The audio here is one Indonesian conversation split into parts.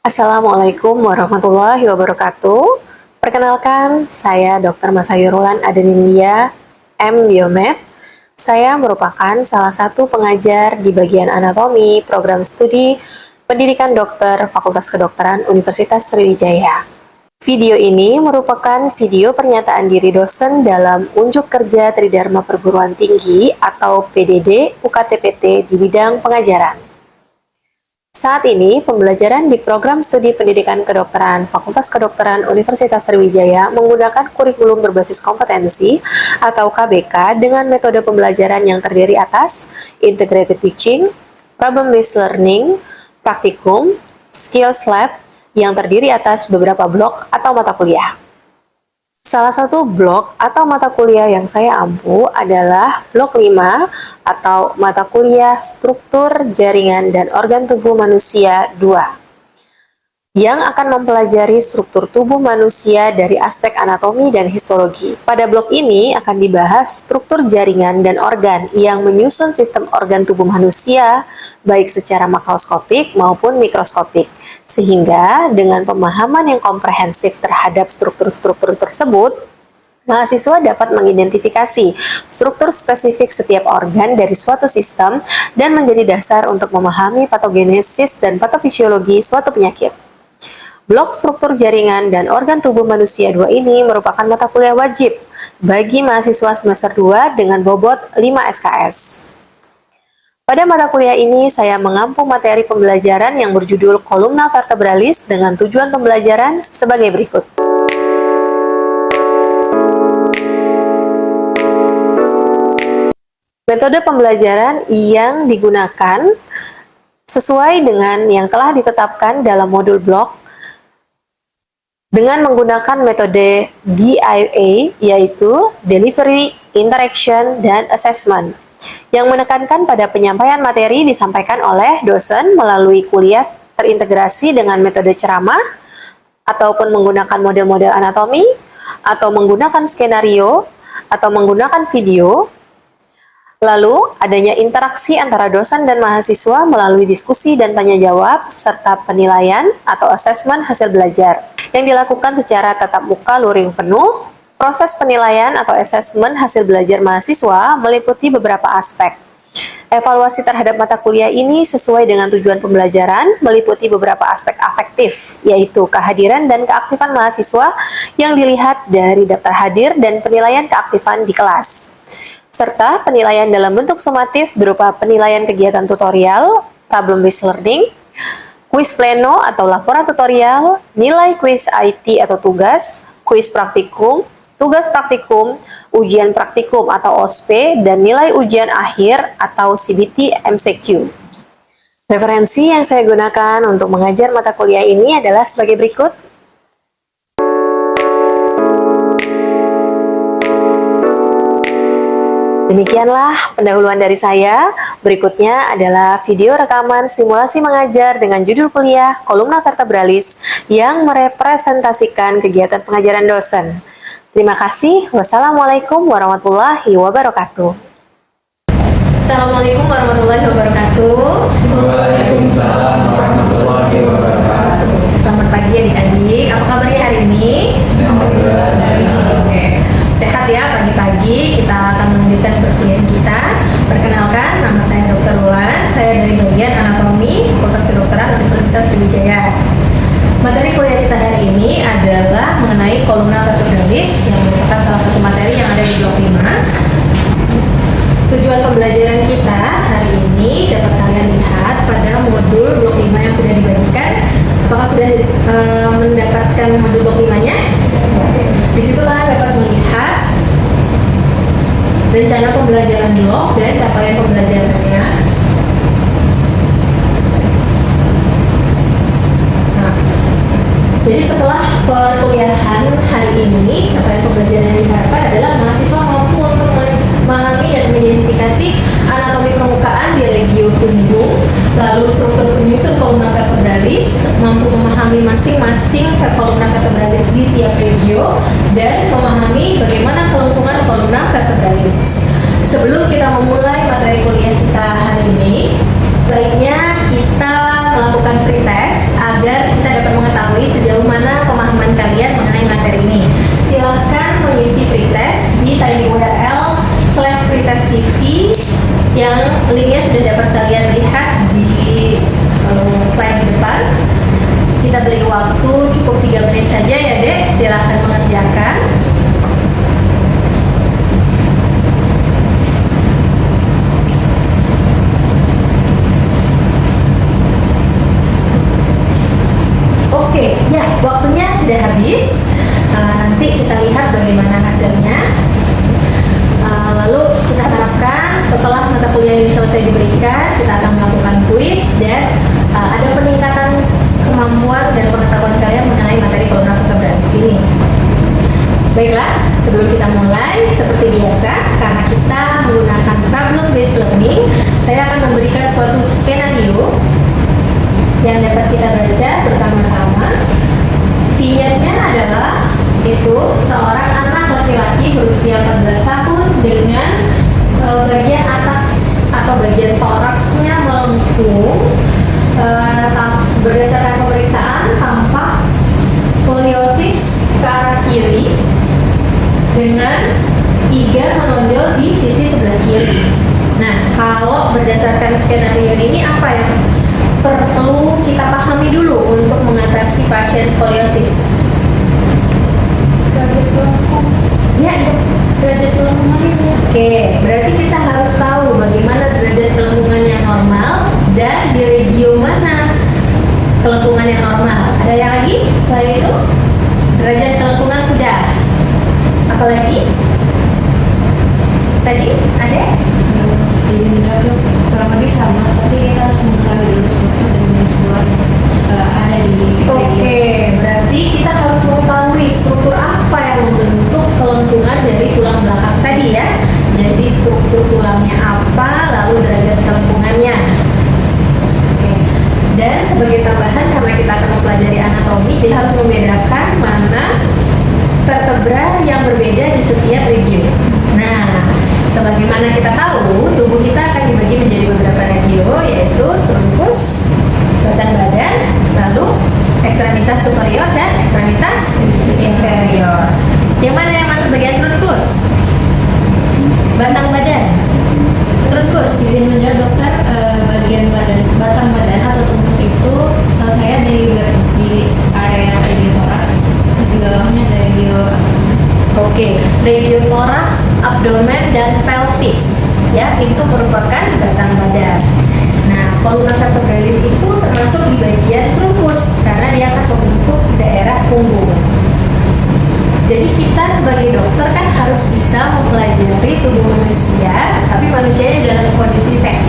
Assalamualaikum warahmatullahi wabarakatuh. Perkenalkan, saya Dr. Masayurulan Adenindia, M. Biomed. Saya merupakan salah satu pengajar di bagian anatomi program studi pendidikan dokter Fakultas Kedokteran Universitas Sriwijaya. Video ini merupakan video pernyataan diri dosen dalam unjuk kerja Tridharma Perguruan Tinggi atau PDD UKTPT di bidang pengajaran. Saat ini, pembelajaran di program studi pendidikan kedokteran Fakultas Kedokteran Universitas Sriwijaya menggunakan kurikulum berbasis kompetensi atau KBK dengan metode pembelajaran yang terdiri atas integrated teaching, problem-based learning, praktikum, skills lab yang terdiri atas beberapa blok atau mata kuliah. Salah satu blok atau mata kuliah yang saya ampu adalah blok 5 atau mata kuliah struktur, jaringan, dan organ tubuh manusia 2 yang akan mempelajari struktur tubuh manusia dari aspek anatomi dan histologi. Pada blok ini akan dibahas struktur jaringan dan organ yang menyusun sistem organ tubuh manusia baik secara makroskopik maupun mikroskopik. Sehingga dengan pemahaman yang komprehensif terhadap struktur-struktur tersebut, mahasiswa dapat mengidentifikasi struktur spesifik setiap organ dari suatu sistem dan menjadi dasar untuk memahami patogenesis dan patofisiologi suatu penyakit. Blok struktur jaringan dan organ tubuh manusia 2 ini merupakan mata kuliah wajib bagi mahasiswa semester 2 dengan bobot 5 SKS. Pada mata kuliah ini, saya mengampu materi pembelajaran yang berjudul Columna Vertebralis dengan tujuan pembelajaran sebagai berikut. Metode pembelajaran yang digunakan sesuai dengan yang telah ditetapkan dalam modul blok dengan menggunakan metode DIA, yaitu Delivery, Interaction, dan Assessment, yang menekankan pada penyampaian materi disampaikan oleh dosen melalui kuliah terintegrasi dengan metode ceramah, ataupun menggunakan model-model anatomi, atau menggunakan skenario, atau menggunakan video. Lalu, adanya interaksi antara dosen dan mahasiswa melalui diskusi dan tanya jawab, serta penilaian atau asesmen hasil belajar, yang dilakukan secara tatap muka luring penuh. Proses penilaian atau asesmen hasil belajar mahasiswa meliputi beberapa aspek. Evaluasi terhadap mata kuliah ini sesuai dengan tujuan pembelajaran meliputi beberapa aspek afektif, yaitu kehadiran dan keaktifan mahasiswa yang dilihat dari daftar hadir dan penilaian keaktifan di kelas. Serta penilaian dalam bentuk sumatif berupa penilaian kegiatan tutorial, problem-based learning, kuis pleno atau laporan tutorial, nilai kuis IT atau tugas, kuis praktikum, tugas praktikum, ujian praktikum atau OSP, dan nilai ujian akhir atau CBT MCQ. Referensi yang saya gunakan untuk mengajar mata kuliah ini adalah sebagai berikut. Demikianlah pendahuluan dari saya. Berikutnya adalah video rekaman simulasi mengajar dengan judul kuliah Columna Vertebralis yang merepresentasikan kegiatan pengajaran dosen. Terima kasih. Wassalamualaikum warahmatullahi wabarakatuh. Assalamualaikum warahmatullahi wabarakatuh. Waalaikumsalam warahmatullahi wabarakatuh. Selamat pagi adik-adik. Apa kabarnya hari ini? Alhamdulillah. Oke. Sehat ya pagi-pagi. Kita akan melanjutkan perkuliahan kita. Perkenalkan, nama saya Dr. Wulan. Saya dari bagian anatomi Fakultas Kedokteran Universitas Sriwijaya. Materi kuliah kita hari ini adalah mengenai columna vertebralis yang merupakan salah satu materi yang ada di blok 5. Tujuan pembelajaran kita hari ini dapat kalian lihat pada modul blok 5 yang sudah dibagikan. Apakah sudah mendapatkan modul blok 5-nya? Disitulah dapat melihat rencana pembelajaran blok dan capaian pembelajarannya. Jadi setelah perkuliahan hari ini, capaian pembelajaran yang diharapkan adalah mahasiswa mampu untuk memahami dan mengidentifikasi anatomi permukaan di regio punggung, lalu struktur penyusun columna vertebralis, mampu memahami masing-masing columna vertebralis di tiap regio, dan memahami bagaimana kelengkungan columna vertebralis. Sebelum kita memulai materi kuliah kita hari ini, baiknya kita melakukan pretest agar kita dapat mengetahui sejauh mana pemahaman kalian mengenai materi ini. Silahkan mengisi pretest di tinyurl/pretest CV yang linknya sudah dapat kalian lihat di slide di depan. Kita beri waktu cukup 3 menit saja ya Dek, silahkan mengerjakan. Oke, ya waktunya sudah habis. Nanti kita lihat bagaimana hasilnya. Lalu kita harapkan setelah mata kuliah ini selesai diberikan, kita akan melakukan kuis dan ada peningkatan kemampuan dan pengetahuan kalian mengenai materi kolumna vertebralis ini. Baiklah, sebelum kita mulai, seperti biasa, karena kita menggunakan problem based learning, saya akan memberikan suatu skenario yang dapat kita baca bersama-sama. Vignette-nya adalah itu seorang anak laki-laki berusia 14 tahun dengan bagian atas atau bagian toraksnya melengkung. Berdasarkan pemeriksaan tampak skoliosis ke arah kiri dengan iga menonjol di sisi sebelah kiri. Nah, kalau berdasarkan skenario ini apa yang perlu kita pahami dulu untuk mengatasi pasien skoliosis? Ya, derajat kelengkungan itu. Oke, berarti kita harus tahu bagaimana derajat kelengkungan yang normal dan di regio mana kelengkungan yang normal. Ada yang lagi? Selain itu, derajat kelengkungan sudah. Apalagi? Tadi ada? Kurang lebih sama, tapi kita harus mengetahui dulu struktur dan jenis luar ada di Oke, berarti kita harus mengetahui struktur apa yang membentuk kelengkungan dari tulang belakang tadi ya. Jadi struktur tulangnya apa, lalu derajat kelengkungannya. Oke. Dan sebagai tambahan karena kita akan mempelajari anatomi, jadi harus membedakan mana vertebra yang berbeda di setiap regio. Nah, sebagaimana kita tahu, tubuh kita akan dibagi menjadi beberapa regio, yaitu trunkus, batang badan, lalu ekstremitas superior dan ekstremitas inferior. Yang mana yang masuk bagian trunkus? Batang badan. Trunkus. Izin menjawab dokter, bagian badan, batang badan atau trunkus itu setahu saya di area regio toraks, terus di bawahnya ada regio Oke, regio toraks, abdomen, dan pelvis. Ya, itu merupakan batang badan. Nah, kolumna vertebralis itu termasuk di bagian trunkus karena dia akan membentuk daerah punggung. Jadi kita sebagai dokter kan harus bisa mempelajari tubuh manusia, tapi manusianya dalam kondisi sehat,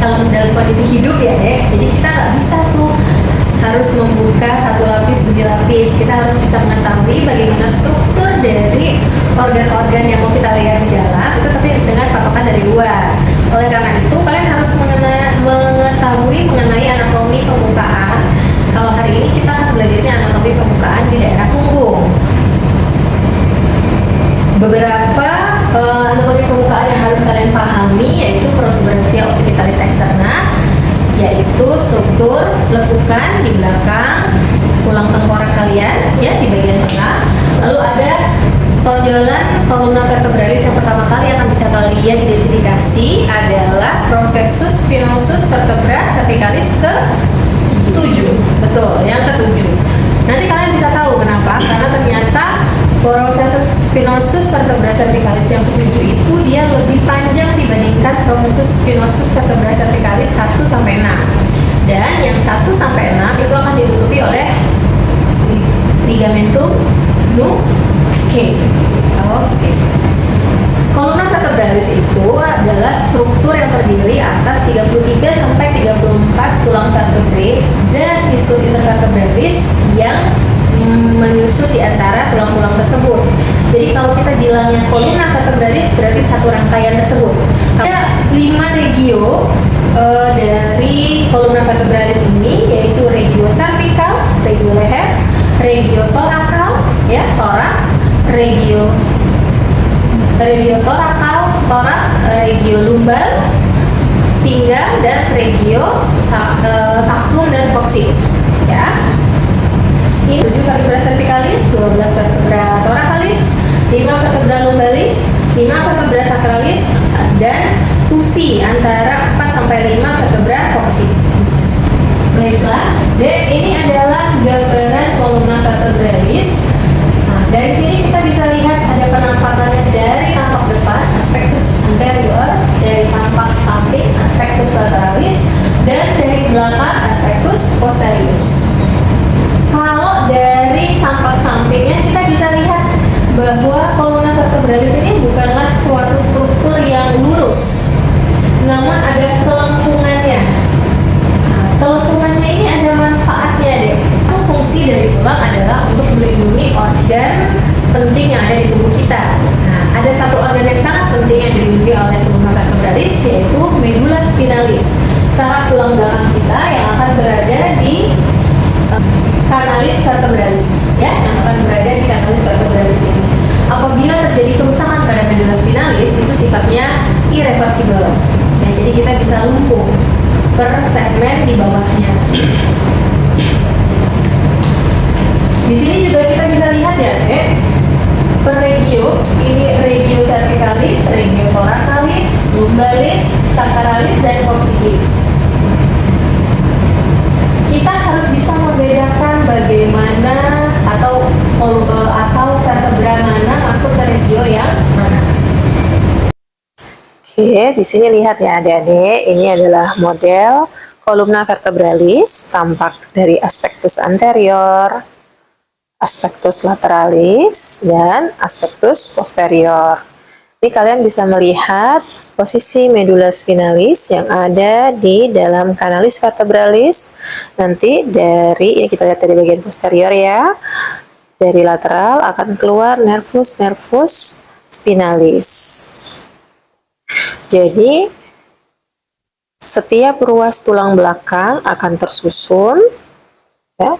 dalam kondisi hidup ya Dek. Jadi kita nggak bisa tuh harus membuka satu lapis demi lapis. Kita harus bisa mengetahui bagaimana struktur dari organ-organ yang mau kita lihat di dalam itu, tapi dengan patokan dari luar. Oleh karena itu kalian harus mengetahui mengenai anatomi permukaan. Kalau hari ini kita akan belajarnya anatomi permukaan di daerah punggung. Beberapa anatomi permukaan yang harus kalian pahami yaitu protuberansia occipitalis externa, yaitu struktur lekukan di belakang tulang tengkorak kalian ya di bagian tengah. Lalu ada tonjolan kolumna vertebralis yang pertama kali akan bisa kalian identifikasi adalah processus spinosus vertebra cervicalis ke-7. Betul, yang ke-7. Nanti kalian bisa tahu kenapa, karena ternyata processus spinosus vertebra cervicalis yang ke-7 itu dia lebih panjang dibandingkan processus spinosus vertebra cervicalis 1 sampai 6. Dan yang 1 sampai 6 itu akan ditutupi oleh ligamentum nuchae. Oke. Kolumna vertebralis itu adalah struktur yang terdiri atas 33 sampai 34 tulang vertebrae dan diskus intervertebralis yang menyusut di antara tulang-tulang tersebut. Jadi kalau kita bilangnya kolumna vertebralis berarti satu rangkaian tersebut. Ada 5 regio dari kolumna vertebralis ini, yaitu regio cervical, regio leher, regio thoracal, ya torak, regio thoracal, torak, regio lumbal, pinggang, dan regio sacrum dan coccyx. Ya. Ini 7 vertebra cervicalis, 12 vertebra thoracalis, 5 vertebra lumbalis, 5 vertebra sacralis, dan fusi antara 4 sampai 5 vertebra coccyx. Baiklah, ini adalah gambaran kolumna vertebralis. Nah, dari sini kita bisa lihat ada penampakannya dari tampak depan, aspektus anterior, dari tampak samping, aspektus lateralis, dan dari belakang, aspektus posterius. Kalau dari tampak sampingnya kita bisa lihat bahwa kolumna vertebralis ini bukanlah suatu struktur yang lurus, namun ada kelengkungannya. Kelengkungannya ini ada manfaatnya deh. Fungsi dari tulang adalah untuk melindungi organ penting yang ada di tubuh kita. Nah, ada satu organ yang sangat penting yang dilindungi oleh kolumna vertebralis, yaitu medula spinalis, saraf tulang belakang kita yang akan berada di kanalis vertebralis, ya, yang akan berada di kanalis vertebralis ini. Apabila terjadi kerusakan pada medula spinalis, itu sifatnya irreversibel. Nah, jadi kita bisa lumpuh per segmen di bawahnya. Di sini juga kita bisa lihat ya, per regio, ini regio cervicalis, regio thoracalis, lumbalis, sacralis, dan coccyx. Kita harus bisa membedakan bagaimana atau vertebra mana masuk ke regio yang mana. Oke, di sini lihat ya adik-adik, ini adalah model kolumna vertebralis, tampak dari aspektus anterior, aspektus lateralis, dan aspektus posterior. Ini kalian bisa melihat posisi medula spinalis yang ada di dalam kanalis vertebralis. Nanti dari, ini kita lihat dari bagian posterior ya, dari lateral akan keluar nervus spinalis. Jadi setiap ruas tulang belakang akan tersusun, ya,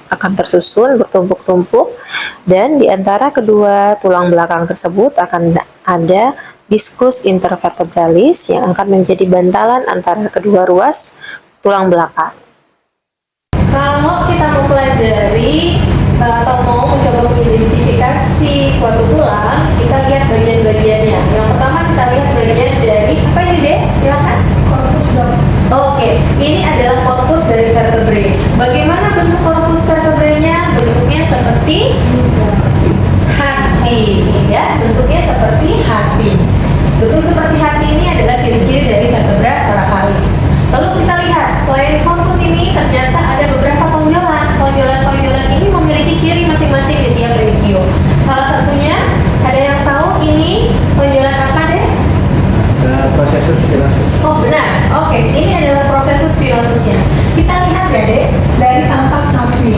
bertumpuk-tumpuk, dan di antara kedua tulang belakang tersebut akan ada diskus intervertebralis yang akan menjadi bantalan antara kedua ruas tulang belakang. Kalau kita mempelajari atau mau mencoba mengidentifikasi suatu tulang, kita lihat bagian-bagiannya. Yang pertama kita lihat bagian dari apa ini deh? Silakan. Korpus dong. Oke, ini adalah korpus dari vertebrae. Bagaimana bentuk korpus vertebrae-nya? Bentuknya seperti hati, ya. Bentuknya seperti hati. Bentuk seperti hati ini adalah ciri-ciri dari vertebra thoracalis. Lalu kita lihat, selain korpus ini ternyata ada beberapa tonjolan. Tonjolan-tonjolan ini memiliki ciri masing-masing di tiap regio. Salah satunya, ada yang tahu ini tonjolan apa deh? Prosesus spinosus. Oh benar, oke. Ini adalah prosesus spinosusnya. Kita lihat ya deh, dari tampak samping.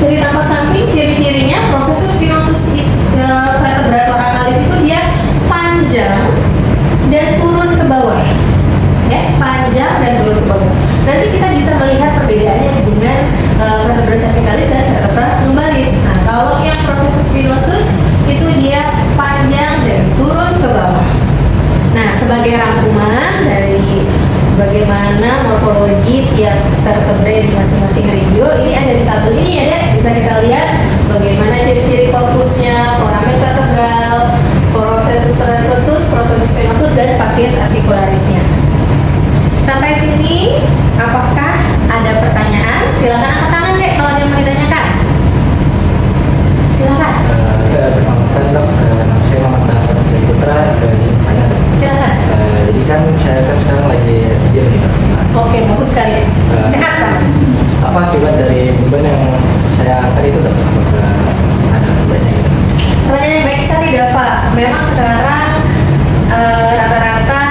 Dari tampak samping, ciri-cirinya prosesus spinosus vertebra thoracalis itu dia panjang dan turun ke bawah. Ya, panjang dan turun ke bawah. Nanti kita bisa melihat perbedaannya dengan vertebra cervicalis dan vertebra lumbalis. Nah, kalau yang prosesus spinosus itu dia panjang dan turun ke bawah. Nah, sebagai rangkuman dari bagaimana morfologi tiap vertebrae di masing-masing regio, ini ada di tabel ini ya deh. Bisa kita lihat bagaimana ciri-ciri korpusnya, foramen vertebral, prosesus transversus, prosesus spinosus, dan facies articularisnya. Sampai sini, apakah ada pertanyaan? Silakan angkat tangan deh kalau ada yang mau ditanyakan. Silakan. Perkenalkan dok, nama saya Muhammad Ahmad Putra dari Jepang. Silakan. Jadi kan saya kan sekarang lagi diam nih dok. Oke, bagus sekali. Sehat Pak? Apa akibat dari beban yang saya angkat itu dok? Apakah ada bebannya gitu? Pertanyaan yang baik sekali Dava. Memang sekarang rata-rata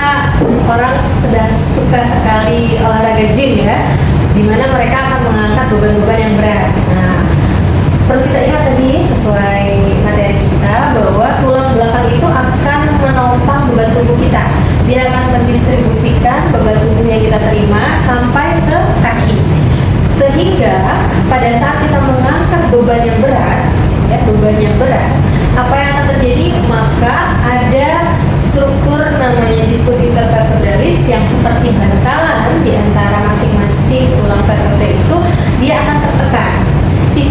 orang sedang suka sekali olahraga gym ya, dimana mereka akan mengangkat beban-beban yang berat. Nah, perlu kita ingat tadi sesuai materi kita bahwa tulang belakang itu akan menopang beban tubuh kita. Dia akan mendistribusikan beban tubuh yang kita terima sampai ke kaki. Sehingga pada saat kita mengangkat beban yang berat, ya beban yang berat, apa yang akan terjadi? Maka ada struktur namanya diskus intervertebralis yang seperti bantalan di antara masing-masing tulang vertebrae itu dia akan tertekan. Si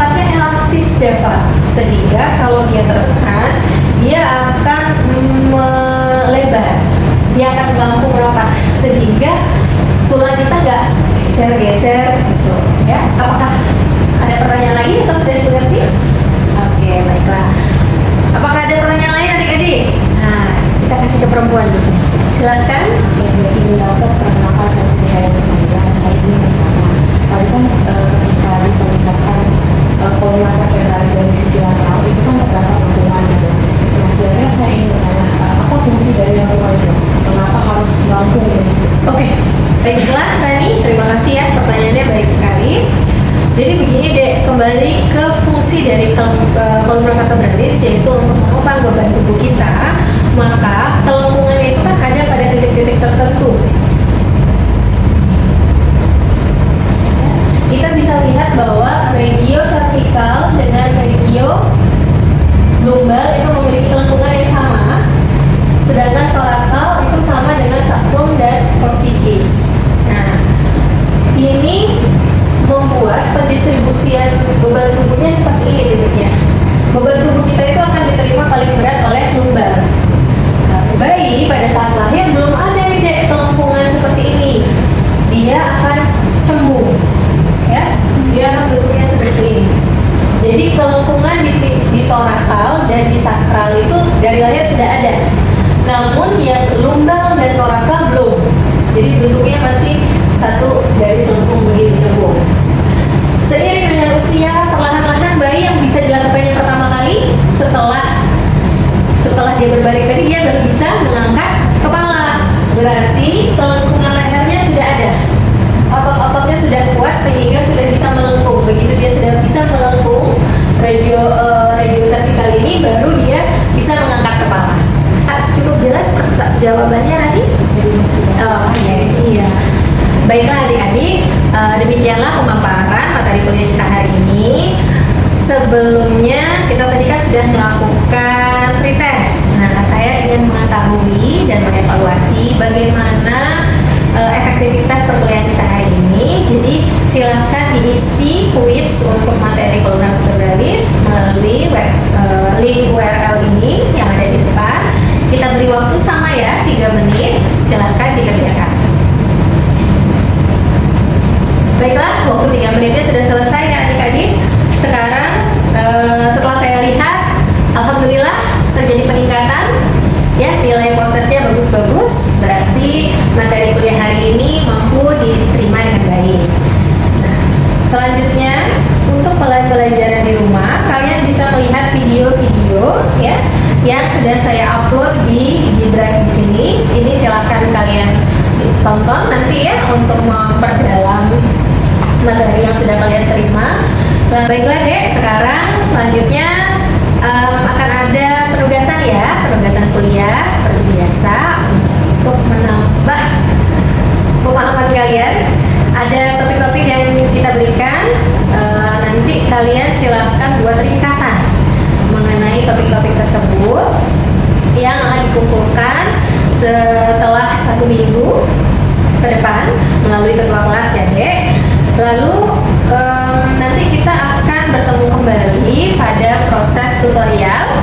akan melengkung rapat sehingga tulang kita nggak geser-geser gitu ya. Apakah ada pertanyaan lagi atau sudah dimengerti? Oke, baiklah. Apakah ada pertanyaan lain adik-adik? Nah, kita kasih ke perempuan dulu. Silakan. Ya, izin dokter, perkenalkan saya sendiri Hayati Nurmaiza. Saya izin bertanya. Tadi kan ketika diperlihatkan kolom masa ventrilaris dari sisi lateral itu kan terdapat lengkungan ya dok. Nah, kira-kira saya ingin bertanya, apa fungsi dari lengkungan itu? Kenapa harus melengkung begitu? Oke, baiklah Rani, terima kasih ya pertanyaannya baik sekali. Jadi begini dek, kembali ke fungsi dari kolumna vertebralis yaitu untuk menopang beban tubuh kita. Maka kelengkungannya itu kan ada pada titik-titik tertentu. Kita bisa lihat bahwa regio cervical dengan regio lumbar itu memiliki kelengkungan yang sama, sedangkan torakal itu sama dengan sacrum dan coccygeus. Nah, ini membuat pendistribusian beban tubuhnya seperti ini titiknya. Beban tubuh kita itu akan diterima paling berat oleh lumbar. Nah, bayi pada saat lahir belum ada nih dek kelengkungan seperti ini. Dia akan cembung, ya. Dia akan bentuknya seperti ini. Jadi kelengkungan di torakal dan di sakral itu dari lahir sudah ada. Namun yang lumbar dan torakal belum. Jadi bentuknya masih satu dari selengkung begini cembung. Seiring dengan usia, perlahan-lahan bayi yang bisa dilakukannya pertama kali setelah dia berbalik tadi dia baru bisa mengangkat kepala. Berarti kelengkungan lehernya sudah ada. Otot-ototnya sudah kuat sehingga sudah bisa melengkung. Begitu dia sudah bisa melengkung regio cervical ini baru dia bisa mengangkat kepala. Cukup jelas jawabannya tadi? Oh iya. Baiklah adik-adik, demikianlah pemaparan materi kuliah kita hari ini. Sebelumnya kita tadi kan sudah melakukan pretest. Nah, saya ingin mengetahui dan mengevaluasi bagaimana efektivitas perkuliahan kita hari ini. Jadi silahkan diisi kuis untuk materi kolumna vertebralis melalui link URL ini yang ada di depan. Kita beri waktu sama ya, 3 menit. Silahkan dikerjakan. Baiklah, waktu 3 menitnya sudah selesai ya adik-adik. Sekarang setelah saya lihat, alhamdulillah terjadi peningkatan. Ya, nilai postesnya bagus-bagus. Berarti materi kuliah hari ini mampu diterima dengan baik. Nah, selanjutnya untuk pelajaran di rumah, kalian bisa melihat video-video ya yang sudah saya upload di Drive di sini. Ini silakan kalian tonton nanti ya untuk memperdalam materi yang sudah kalian terima. Nah, baiklah dek, sekarang selanjutnya akan ada penugasan ya, penugasan kuliah seperti biasa untuk menambah pemahaman kalian. Ada topik-topik yang kita berikan, nanti kalian silahkan buat ringkasan mengenai topik-topik tersebut yang akan dikumpulkan setelah 1 minggu ke depan melalui ketua kelas ya dek. Lalu nanti kita akan bertemu kembali pada proses tutorial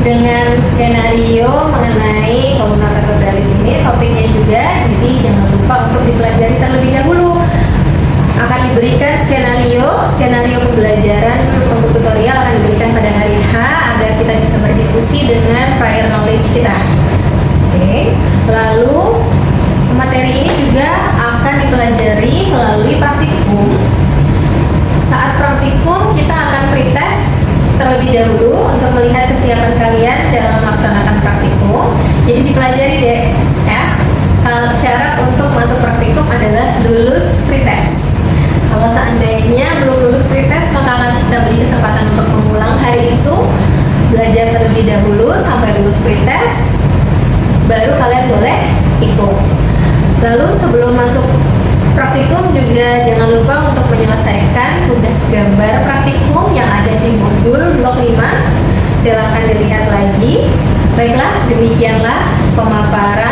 dengan skenario mengenai kolumna vertebralis ini, topiknya juga. Jadi jangan lupa untuk dipelajari terlebih dahulu. Akan diberikan skenario pembelajaran untuk tutorial akan diberikan pada hari H agar kita bisa berdiskusi dengan prior knowledge kita. Oke. Lalu materi ini juga akan dipelajari melalui praktikum. Saat praktikum kita akan pretest terlebih dahulu untuk melihat kesiapan kalian dalam melaksanakan praktikum. Jadi dipelajari deh ya. Syarat untuk masuk praktikum adalah lulus pretest. Kalau seandainya belum lulus pretest, maka akan kita beri kesempatan untuk mengulang hari itu, belajar terlebih dahulu sampai lulus pretest, baru kalian boleh ikut. Lalu sebelum masuk praktikum juga jangan lupa untuk menyelesaikan tugas gambar praktikum yang ada di modul blok 5. Silahkan dilihat lagi. Baiklah, demikianlah pemaparan